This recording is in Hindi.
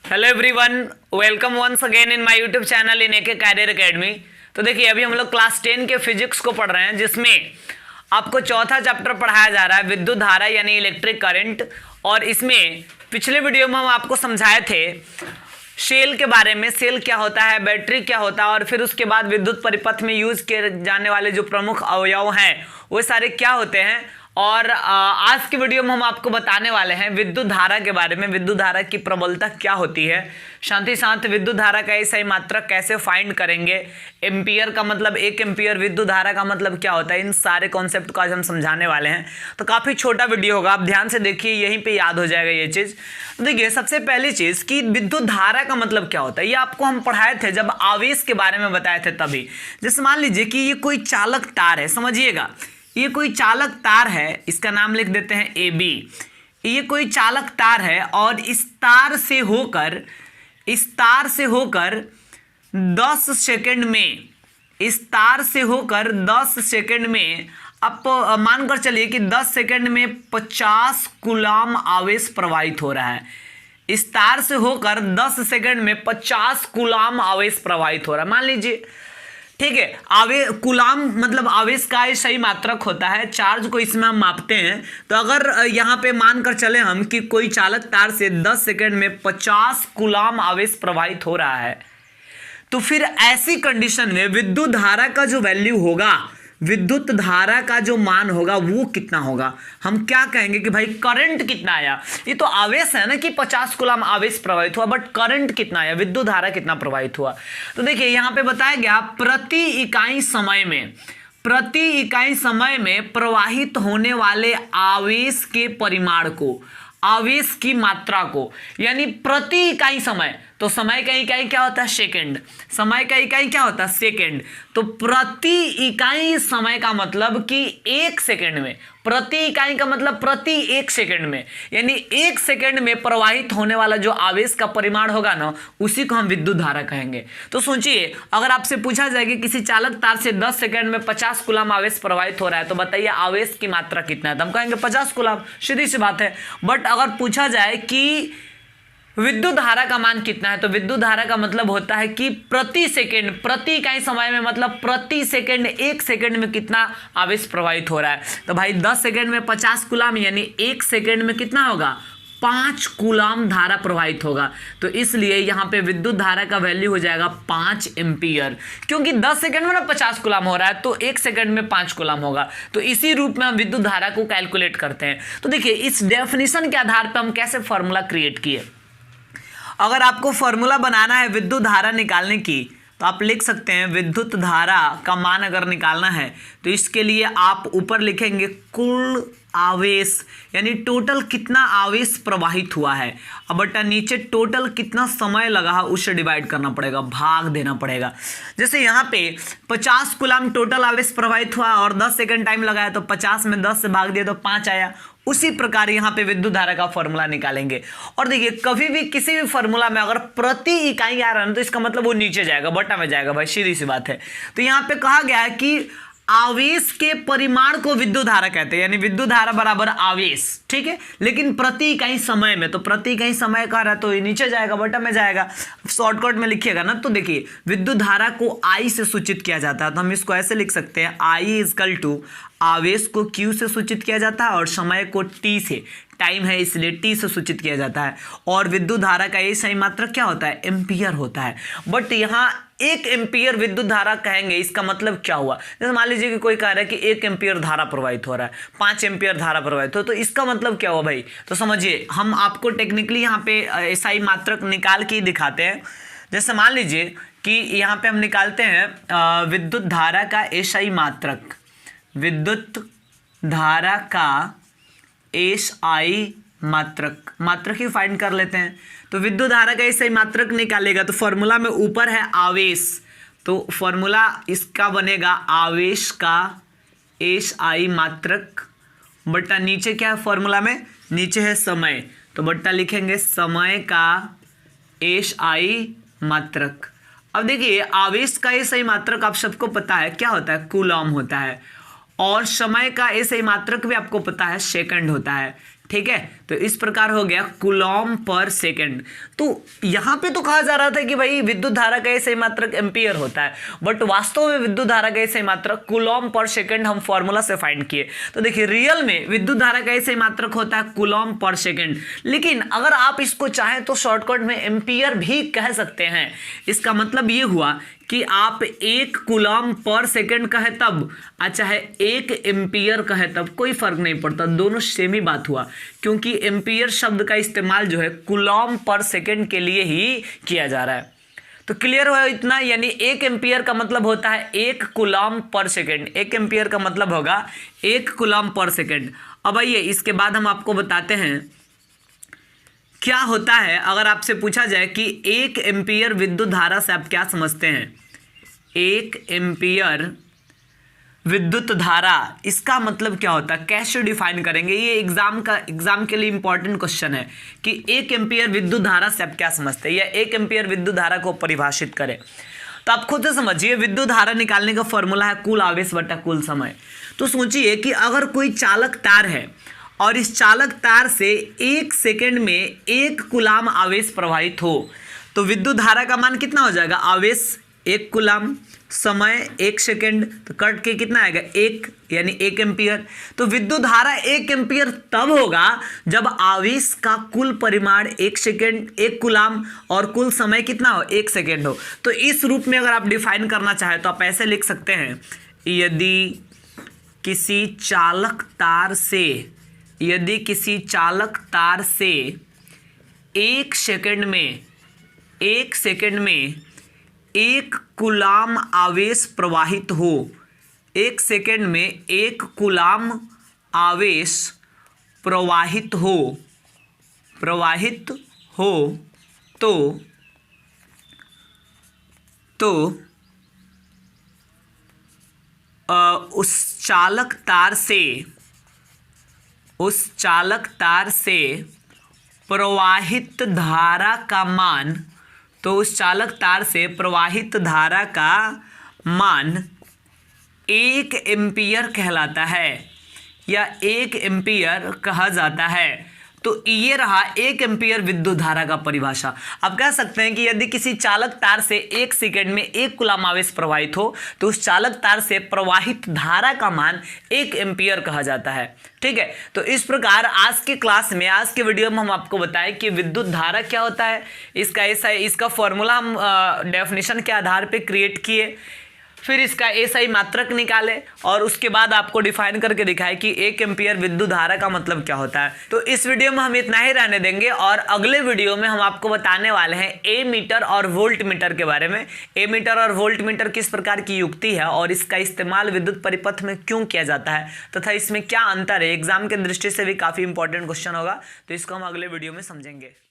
Hello everyone, welcome once again in my YouTube channel in AK career academy. तो देखिए, अभी हम लोग क्लास 10 के फिजिक्स को पढ़ रहे हैं, जिसमें आपको चौथा चैप्टर पढ़ाया जा रहा है विद्युत धारा यानी इलेक्ट्रिक करंट। और इसमें पिछले वीडियो में हम आपको समझाए थे सेल के बारे में, सेल क्या होता है, बैटरी क्या होता है, और फिर उसके बाद विद्युत परिपथ में यूज किए जाने वाले जो प्रमुख अवयव हैं वो सारे क्या होते हैं। और आज की वीडियो में हम आपको बताने वाले हैं विद्युत धारा के बारे में, विद्युत धारा की प्रबलता क्या होती है, साथ ही साथ विद्युत धारा का सही मात्रक कैसे फाइंड करेंगे, एम्पियर का मतलब 1 एम्पियर, विद्युत धारा का मतलब क्या होता है, इन सारे कॉन्सेप्ट को आज हम समझाने वाले हैं। तो काफ़ी छोटा वीडियो होगा, आप ध्यान से देखिए, यहीं पे याद हो जाएगा ये चीज़। तो देखिए, सबसे पहली चीज़ कि विद्युत धारा का मतलब क्या होता है, ये आपको हम पढ़ाए थे जब आवेश के बारे में बताए थे तभी। जैसे मान लीजिए कि ये कोई चालक तार है, समझिएगा, ये कोई चालक तार है, इसका नाम लिख देते हैं AB। ये कोई चालक तार है और इस तार से होकर 10 सेकंड में, इस तार से होकर 10 सेकंड में, आप मानकर चलिए कि 10 सेकंड में 50 कूलाम आवेश प्रवाहित हो रहा है। इस तार से होकर 10 सेकंड में 50 कूलाम आवेश प्रवाहित हो रहा है, मान लीजिए, ठीक है। कूलाम मतलब आवेश का सही मात्रक होता है, चार्ज को इसमें हम मापते हैं। तो अगर यहाँ पे मानकर चले हम कि कोई चालक तार से 10 सेकंड में 50 कूलाम आवेश प्रवाहित हो रहा है, तो फिर ऐसी कंडीशन में विद्युत धारा का जो वैल्यू होगा, विद्युत धारा का जो मान होगा वो कितना होगा, हम क्या कहेंगे कि भाई करंट कितना आया। ये तो आवेश है ना कि 50 कूलाम आवेश प्रवाहित हुआ, बट करंट कितना आया, विद्युत धारा कितना प्रवाहित हुआ। तो देखिए, यहाँ पे बताया गया प्रति इकाई समय में प्रवाहित होने वाले आवेश के परिमाण को, आवेश की मात्रा को, यानी प्रति इकाई समय। तो समय का इकाई क्या होता है, सेकंड। समय का इकाई क्या होता है, सेकंड। तो प्रति इकाई समय का मतलब कि 1 सेकंड में, प्रति इकाई का मतलब प्रति 1 सेकंड में, यानी 1 सेकंड में प्रवाहित होने वाला जो आवेश का परिमाण होगा ना, उसी को हम विद्युत धारा कहेंगे। तो सोचिए, अगर आपसे पूछा जाए कि किसी चालक तार से 10 सेकंड में 50 कूलाम आवेश प्रवाहित हो रहा है, तो बताइए आवेश की मात्रा कितना है, तो हम कहेंगे 50 कूलाम, सीधी सी बात है। बट अगर पूछा जाए कि विद्युत धारा का मान कितना है, तो विद्युत धारा का मतलब होता है कि प्रति सेकंड, प्रति इकाई समय में मतलब प्रति सेकंड, 1 सेकंड में कितना आवेश प्रवाहित हो रहा है। तो भाई 10 सेकंड में 50 कूलाम, यानी 1 सेकंड में कितना होगा, 5 कूलाम धारा प्रवाहित होगा। तो इसलिए यहाँ पे विद्युत धारा का वैल्यू हो जाएगा 5 एम्पियर, क्योंकि 10 सेकंड में ना 50 कूलाम हो रहा है, तो 1 सेकंड में 5 कूलाम होगा। तो इसी रूप में हम विद्युत धारा को कैलकुलेट करते हैं। तो देखिए, इस डेफिनेशन के आधार पर हम कैसे फॉर्मूला क्रिएट किए। अगर आपको फॉर्मूला बनाना है विद्युत धारा निकालने की, तो आप लिख सकते हैं विद्युत धारा का मान अगर निकालना है, तो इसके लिए आप ऊपर लिखेंगे कुल आवेश, यानी टोटल कितना आवेश प्रवाहित हुआ है, अब बटा नीचे टोटल कितना समय लगा है उससे डिवाइड करना पड़ेगा, भाग देना पड़ेगा। जैसे यहाँ पे 50 कूलाम टोटल आवेश प्रवाहित हुआ और 10 सेकंड टाइम लगाया, तो 50 में 10 से भाग दिया तो 5 आया। उसी प्रकार यहाँ पे विद्युत धारा का फॉर्मूला निकालेंगे। और देखिए, कभी भी किसी भी फॉर्मूला में अगर प्रति इकाई आ रहा है तो इसका मतलब वो नीचे जाएगा, बटा में जाएगा, भाई सीधी सी बात है। तो यहाँ पे कहा गया है कि आवेश के परिमाण को विद्युत धारा कहते हैं, यानी विद्युत धारा बराबर आवेश, ठीक है। लेकिन प्रति इकाई समय में, तो प्रति इकाई समय कह रहा है तो ये नीचे जाएगा, बटा में जाएगा। शॉर्टकट में लिखिएगा ना, तो देखिए विद्युत धारा को I से सूचित किया जाता है, तो हम इसको ऐसे लिख सकते हैं, I इक्वल टू आवेश को Q से सूचित किया जाता है और समय को T से, टाइम है इसलिए T से सूचित किया जाता है। और विद्युत धारा का ये सही मात्रक क्या होता है, एम्पियर होता है। बट यहाँ 1 एम्पियर विद्युत धारा कहेंगे, इसका मतलब क्या हुआ। जैसे मान लीजिए कि कोई कह रहा है कि 1 एम्पियर धारा प्रवाहित हो रहा है, 5 एम्पियर धारा प्रवाहित हो, तो इसका मतलब क्या हुआ भाई। तो समझिए, हम आपको टेक्निकली यहाँ पे ऐसा ही मात्रक निकाल के ही दिखाते हैं। जैसे मान लीजिए कि यहाँ पे हम निकालते हैं विद्युत धारा का एसआई मात्रक, विद्युत धारा का एसआई मात्रक ही फाइंड कर लेते हैं। तो विद्युत धारा का एसआई मात्रक निकालेगा, तो फॉर्मूला में ऊपर है आवेश, तो फॉर्मूला इसका बनेगा आवेश का एसआई मात्रक, बट्टा नीचे क्या है फॉर्मूला में, नीचे है समय, तो बट्टा लिखेंगे समय का एसआई मात्रक। अब देखिए, आवेश का एसआई मात्रक आप सबको पता है क्या होता है, कूलॉम होता है, और समय का एसआई मात्रक भी आपको पता है सेकंड होता है, ठीक है, तो इस प्रकार हो गया कूलॉम पर सेकंड। तो यहां पे तो कहा जा रहा था कि भाई विद्युत धारा का सही मात्रक एम्पियर होता है, बट वास्तव में विद्युत धारा का सही मात्रक कूलॉम पर सेकंड हम फॉर्मूला से फाइंड किए। तो देखिए रियल में विद्युत धारा का सही मात्रक होता है कूलॉम पर सेकंड, लेकिन अगर आप इसको चाहें तो शॉर्टकट में एम्पियर भी कह सकते हैं। इसका मतलब ये हुआ कि आप 1 कूलॉम पर सेकंड कहे तब, अच्छा है 1 एम्पियर कहे तब, कोई फर्क नहीं पड़ता, दोनों सेम ही बात हुआ, क्योंकि एम्पियर शब्द का इस्तेमाल जो है कूलॉम पर सेकंड के लिए ही किया जा रहा है। तो क्लियर हुआ इतना, यानी 1 एम्पियर का मतलब होता है 1 कूलॉम पर सेकंड। 1 एम्पियर का मतलब होगा 1 कूलॉम पर सेकंड। अब आइए इसके बाद हम आपको बताते हैं क्या होता है अगर आपसे पूछा जाए कि 1 एम्पियर विद्युत धारा से आप क्या समझते हैं। 1 एम्पियर विद्युत धारा, इसका मतलब क्या होता है, कैसे डिफाइन करेंगे, ये एग्जाम के लिए इंपॉर्टेंट क्वेश्चन है कि 1 एम्पियर विद्युत धारा से आप क्या समझते हैं, या 1 एम्पियर विद्युत धारा को परिभाषित करें। तो आप खुद से समझिए, विद्युत धारा निकालने का फॉर्मूला है कुल आवेश बटा कुल समय। तो सोचिए कि अगर कोई चालक तार है और इस चालक तार से 1 सेकंड में 1 कूलाम आवेश प्रवाहित हो, तो विद्युत धारा का मान कितना हो जाएगा, आवेश 1 कूलाम, समय 1 सेकंड, तो कट के कितना आएगा 1, यानी 1 एम्पियर। तो विद्युत धारा 1 एम्पियर तब होगा जब आवेश का कुल परिमाण 1 सेकंड 1 कूलाम और कुल समय कितना हो 1 सेकंड हो। तो इस रूप में अगर आप डिफाइन करना चाहें तो आप ऐसे लिख सकते हैं, यदि किसी चालक तार से 1 सेकंड में 1 कूलाम आवेश प्रवाहित हो, 1 सेकंड में 1 कूलाम आवेश प्रवाहित हो तो उस चालक तार से प्रवाहित धारा का मान, तो उस चालक तार से प्रवाहित धारा का मान 1 एम्पियर कहलाता है या 1 एम्पियर कहा जाता है। तो ये रहा 1 एम्पियर विद्युत धारा का परिभाषा। अब कह सकते हैं कि यदि किसी चालक तार से 1 सेकंड में 1 कूलाम आवेश प्रवाहित हो तो उस चालक तार से प्रवाहित धारा का मान 1 एम्पियर कहा जाता है। ठीक है, तो इस प्रकार आज के क्लास में, आज के वीडियो में हम आपको बताएं कि विद्युत धारा क्या होता है, इसका फॉर्मूला हम डेफिनेशन के आधार पे क्रिएट किए, फिर इसका एसआई मात्रक निकाले और उसके बाद आपको डिफाइन करके दिखाए कि 1 एम्पियर विद्युत धारा का मतलब क्या होता है। तो इस वीडियो में हम इतना ही रहने देंगे और अगले वीडियो में हम आपको बताने वाले हैं ए मीटर और वोल्ट मीटर के बारे में। ए मीटर और वोल्ट मीटर किस प्रकार की युक्ति है और इसका इस्तेमाल विद्युत परिपथ में क्यों किया जाता है तथा इसमें क्या अंतर है, एग्जाम के दृष्टि से भी काफ़ी इंपॉर्टेंट क्वेश्चन होगा, तो इसको हम अगले वीडियो में समझेंगे।